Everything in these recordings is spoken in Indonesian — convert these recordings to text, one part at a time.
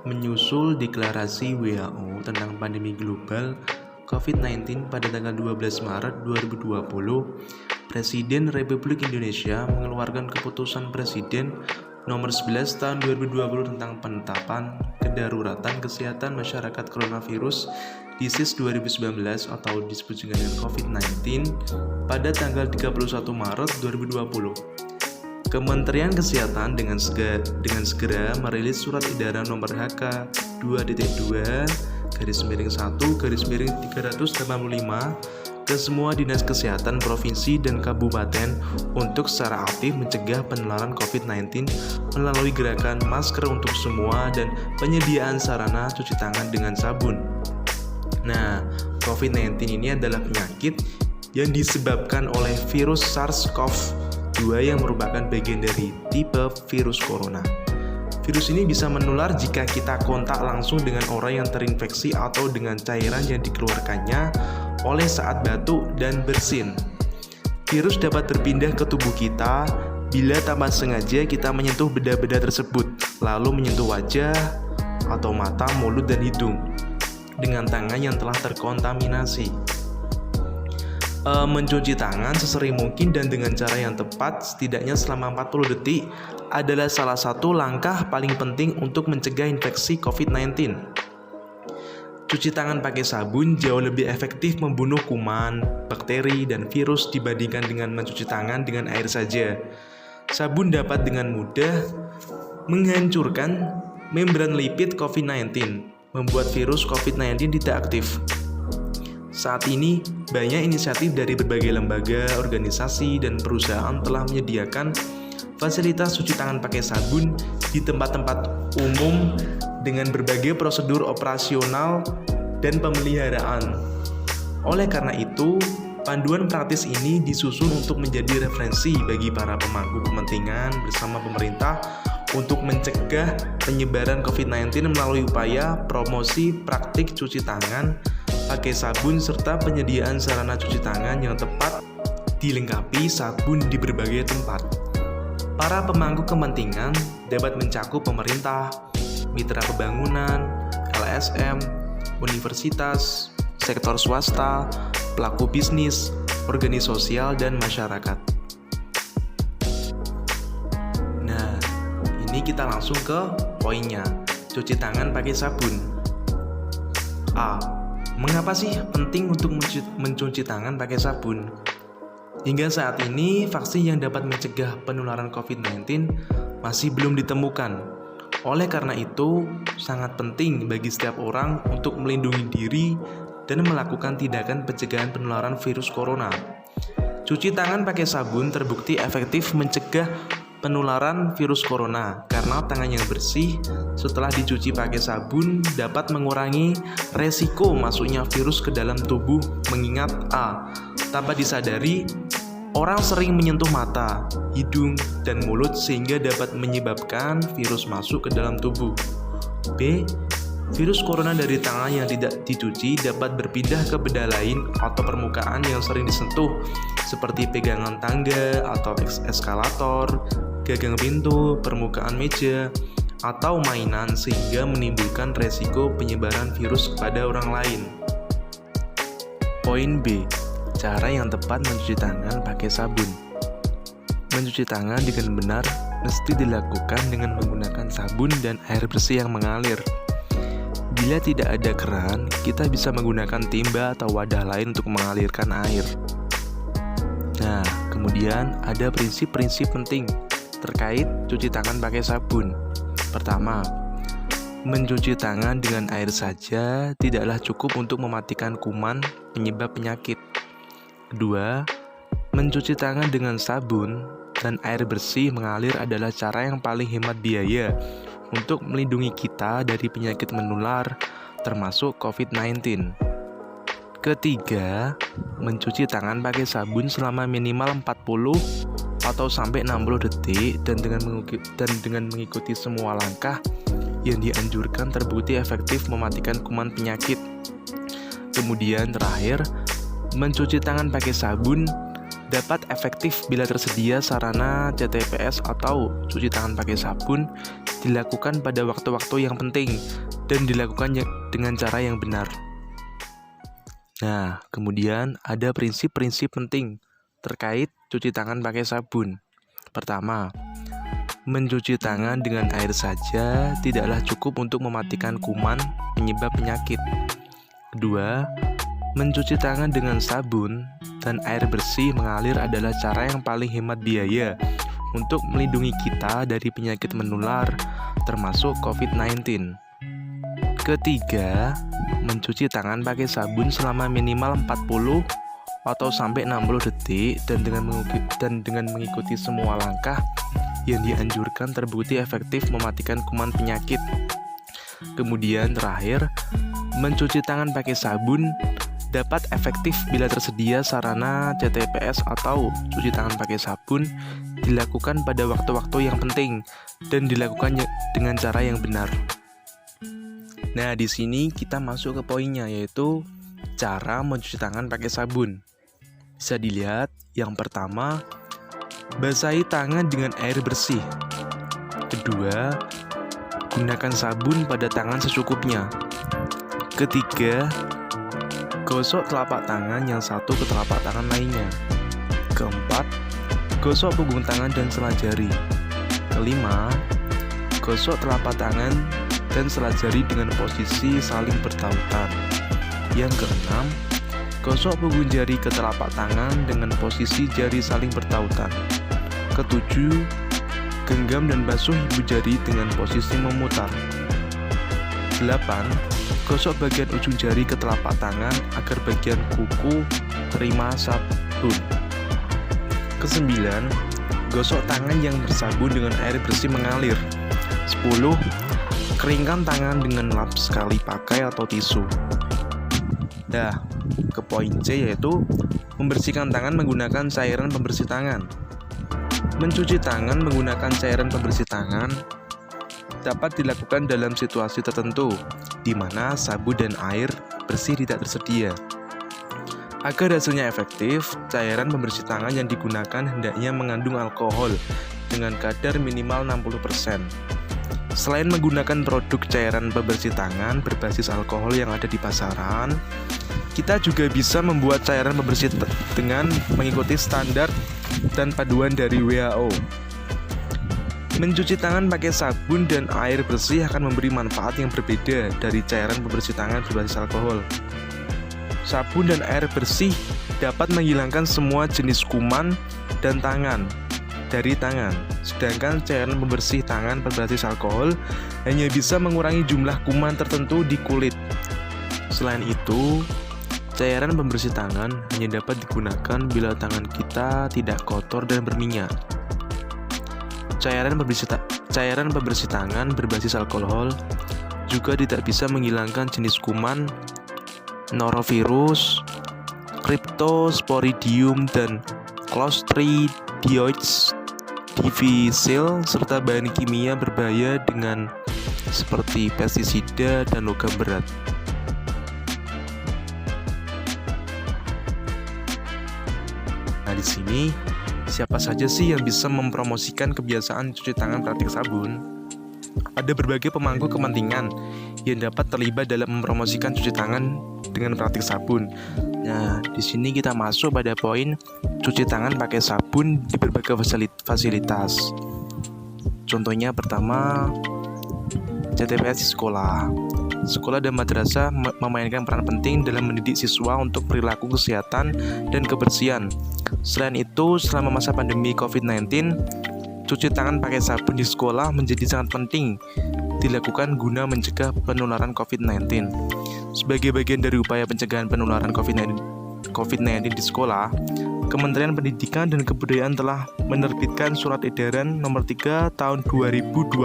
Menyusul deklarasi WHO tentang pandemi global COVID-19 pada tanggal 12 Maret 2020, Presiden Republik Indonesia mengeluarkan keputusan Presiden nomor 11 tahun 2020 tentang penetapan kedaruratan kesehatan masyarakat coronavirus disease 2019 atau disebut juga dengan COVID-19 pada tanggal 31 Maret 2020. Kementerian Kesehatan dengan segera merilis surat edaran nomor HK 2.2/1/385 ke semua dinas kesehatan provinsi dan kabupaten untuk secara aktif mencegah penularan COVID-19 melalui gerakan masker untuk semua dan penyediaan sarana cuci tangan dengan sabun. Nah, COVID-19 ini adalah penyakit yang disebabkan oleh virus SARS-CoV-2 yang merupakan bagian dari tipe virus corona. Virus ini bisa menular jika kita kontak langsung dengan orang yang terinfeksi atau dengan cairan yang dikeluarkannya oleh saat batuk dan bersin. Virus dapat berpindah ke tubuh kita bila tanpa sengaja kita menyentuh benda-benda tersebut, lalu menyentuh wajah atau mata, mulut, dan hidung dengan tangan yang telah terkontaminasi. Mencuci tangan sesering mungkin dan dengan cara yang tepat setidaknya selama 40 detik adalah salah satu langkah paling penting untuk mencegah infeksi COVID-19. Cuci tangan pakai sabun jauh lebih efektif membunuh kuman, bakteri, dan virus dibandingkan dengan mencuci tangan dengan air saja. Sabun dapat dengan mudah menghancurkan membran lipid COVID-19, membuat virus COVID-19 tidak aktif. Saat ini, banyak inisiatif dari berbagai lembaga, organisasi, dan perusahaan telah menyediakan fasilitas cuci tangan pakai sabun di tempat-tempat umum dengan berbagai prosedur operasional dan pemeliharaan. Oleh karena itu, panduan praktis ini disusun untuk menjadi referensi bagi para pemangku kepentingan bersama pemerintah untuk mencegah penyebaran COVID-19 melalui upaya promosi praktik cuci tangan pakai sabun serta penyediaan sarana cuci tangan yang tepat dilengkapi sabun di berbagai tempat. Para pemangku kepentingan dapat mencakup pemerintah, mitra pembangunan, LSM, universitas, sektor swasta, pelaku bisnis, organisasi sosial, dan masyarakat. Nah, ini kita langsung ke poinnya, cuci tangan pakai sabun. A. Mengapa sih penting untuk mencuci tangan pakai sabun? Hingga saat ini, vaksin yang dapat mencegah penularan COVID-19 masih belum ditemukan. Oleh karena itu, sangat penting bagi setiap orang untuk melindungi diri dan melakukan tindakan pencegahan penularan virus corona. Cuci tangan pakai sabun terbukti efektif mencegah penularan virus corona karena tangan yang bersih setelah dicuci pakai sabun dapat mengurangi resiko masuknya virus ke dalam tubuh, mengingat A. Tanpa disadari, Orang sering menyentuh mata, hidung, dan mulut sehingga dapat menyebabkan virus masuk ke dalam tubuh. B. Virus corona dari tangan yang tidak dicuci dapat berpindah ke benda lain atau permukaan yang sering disentuh, seperti pegangan tangga atau eskalator, gagang pintu, permukaan meja, atau mainan sehingga menimbulkan resiko penyebaran virus kepada orang lain. Poin B. Cara yang tepat mencuci tangan pakai sabun. Mencuci tangan dengan benar mesti dilakukan dengan menggunakan sabun dan air bersih yang mengalir. Bila tidak ada keran, kita bisa menggunakan timba atau wadah lain untuk mengalirkan air. Nah, kemudian ada prinsip-prinsip penting terkait cuci tangan pakai sabun. Pertama, mencuci tangan dengan air saja tidaklah cukup untuk mematikan kuman penyebab penyakit. Kedua, mencuci tangan dengan sabun dan air bersih mengalir adalah cara yang paling hemat biaya untuk melindungi kita dari penyakit menular termasuk COVID-19. Ketiga, mencuci tangan pakai sabun selama minimal 40 atau sampai 60 detik dan dengan mengikuti semua langkah yang dianjurkan terbukti efektif mematikan kuman penyakit. Kemudian terakhir, mencuci tangan pakai sabun dapat efektif bila tersedia sarana CTPS atau cuci tangan pakai sabun dilakukan pada waktu-waktu yang penting dan dilakukan dengan cara yang benar. Nah, kemudian ada prinsip-prinsip penting terkait cuci tangan pakai sabun. Pertama, mencuci tangan dengan air saja tidaklah cukup untuk mematikan kuman penyebab penyakit. Kedua, mencuci tangan dengan sabun dan air bersih mengalir adalah cara yang paling hemat biaya untuk melindungi kita dari penyakit menular termasuk COVID-19. Ketiga, mencuci tangan pakai sabun selama minimal 40 atau sampai 60 detik dan dengan mengikuti semua langkah yang dianjurkan terbukti efektif mematikan kuman penyakit. Kemudian terakhir, mencuci tangan pakai sabun dapat efektif bila tersedia sarana CTPS atau cuci tangan pakai sabun dilakukan pada waktu-waktu yang penting dan dilakukan dengan cara yang benar. Nah, di sini kita masuk ke poinnya, yaitu cara mencuci tangan pakai sabun. Bisa dilihat, yang pertama, basahi tangan dengan air bersih. Kedua, gunakan sabun pada tangan secukupnya. Ketiga, gosok telapak tangan yang satu ke telapak tangan lainnya. Keempat, gosok punggung tangan dan sela jari. Kelima, gosok telapak tangan dan sela jari dengan posisi saling bertautan. Yang keenam, gosok punggung jari ke telapak tangan dengan posisi jari saling bertautan. Ketujuh, genggam dan basuh ibu jari dengan posisi memutar. 8. Gosok bagian ujung jari ke telapak tangan agar bagian kuku terima sabun. 9. Gosok tangan yang bersabun dengan air bersih mengalir. 10. Keringkan tangan dengan lap sekali pakai atau tisu. Nah, ke poin C, yaitu membersihkan tangan menggunakan cairan pembersih tangan. Mencuci tangan menggunakan cairan pembersih tangan dapat dilakukan dalam situasi tertentu, di mana sabun dan air bersih tidak tersedia. Agar hasilnya efektif, cairan pembersih tangan yang digunakan hendaknya mengandung alkohol dengan kadar minimal 60%. Selain menggunakan produk cairan pembersih tangan berbasis alkohol yang ada di pasaran, kita juga bisa membuat cairan pembersih dengan mengikuti standar dan paduan dari WHO. Mencuci tangan pakai sabun dan air bersih akan memberi manfaat yang berbeda dari cairan pembersih tangan berbasis alkohol. Sabun dan air bersih dapat menghilangkan semua jenis kuman dan tangan dari tangan, sedangkan cairan pembersih tangan berbasis alkohol hanya bisa mengurangi jumlah kuman tertentu di kulit. Selain itu, cairan pembersih tangan hanya dapat digunakan bila tangan kita tidak kotor dan berminyak. Cairan pembersih tangan berbasis alkohol juga tidak bisa menghilangkan jenis kuman, norovirus, cryptosporidium, dan Clostridioides difficile, serta bahan kimia berbahaya dengan seperti pestisida dan logam berat. Nah, di sini siapa saja sih yang bisa mempromosikan kebiasaan cuci tangan praktik sabun? Ada berbagai pemangku kepentingan yang dapat terlibat dalam mempromosikan cuci tangan dengan praktik sabun. Nah, di sini kita masuk pada poin cuci tangan pakai sabun di berbagai fasilitas. Contohnya pertama, CTPS di sekolah. Sekolah dan madrasah memainkan peran penting dalam mendidik siswa untuk perilaku kesehatan dan kebersihan. Selain itu, selama masa pandemi COVID-19, cuci tangan pakai sabun di sekolah menjadi sangat penting dilakukan guna mencegah penularan COVID-19. Sebagai bagian dari upaya pencegahan penularan COVID-19 di sekolah, Kementerian Pendidikan dan Kebudayaan telah menerbitkan Surat Edaran Nomor 3 Tahun 2020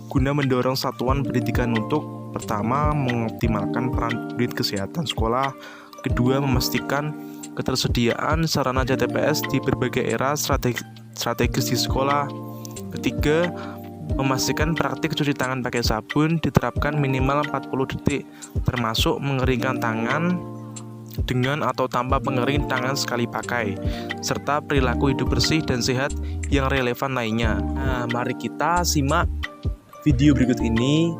guna mendorong satuan pendidikan untuk pertama, mengoptimalkan peran unit kesehatan sekolah, kedua, memastikan ketersediaan sarana CTPS di berbagai era strategis di sekolah, ketiga, memastikan praktik cuci tangan pakai sabun diterapkan minimal 40 detik, termasuk mengeringkan tangan dengan atau tanpa pengering tangan sekali pakai, serta perilaku hidup bersih dan sehat yang relevan lainnya. Nah, mari kita simak video berikut ini,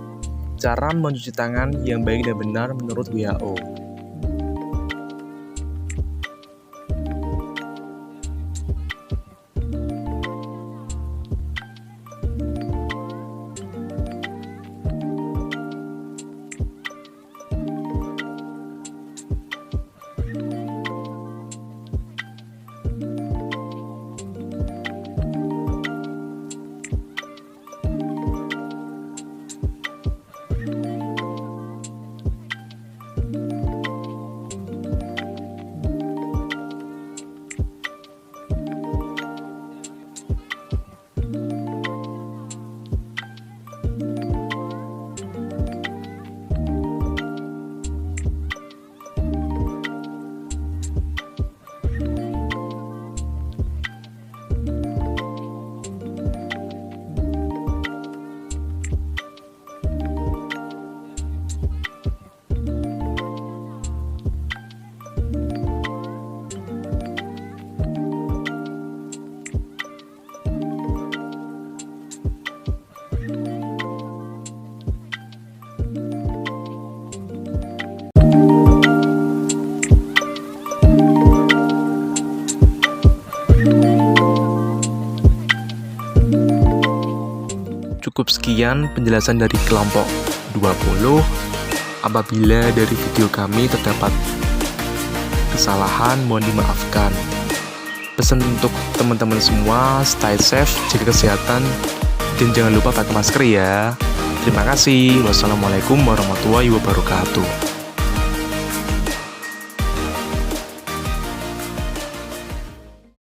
cara mencuci tangan yang baik dan benar menurut WHO. Cukup sekian penjelasan dari kelompok 20. Apabila dari video kami terdapat kesalahan, mohon dimaafkan. Pesan untuk teman-teman semua, stay safe, jaga kesehatan, dan jangan lupa pakai masker ya. Terima kasih. Wassalamualaikum warahmatullahi wabarakatuh.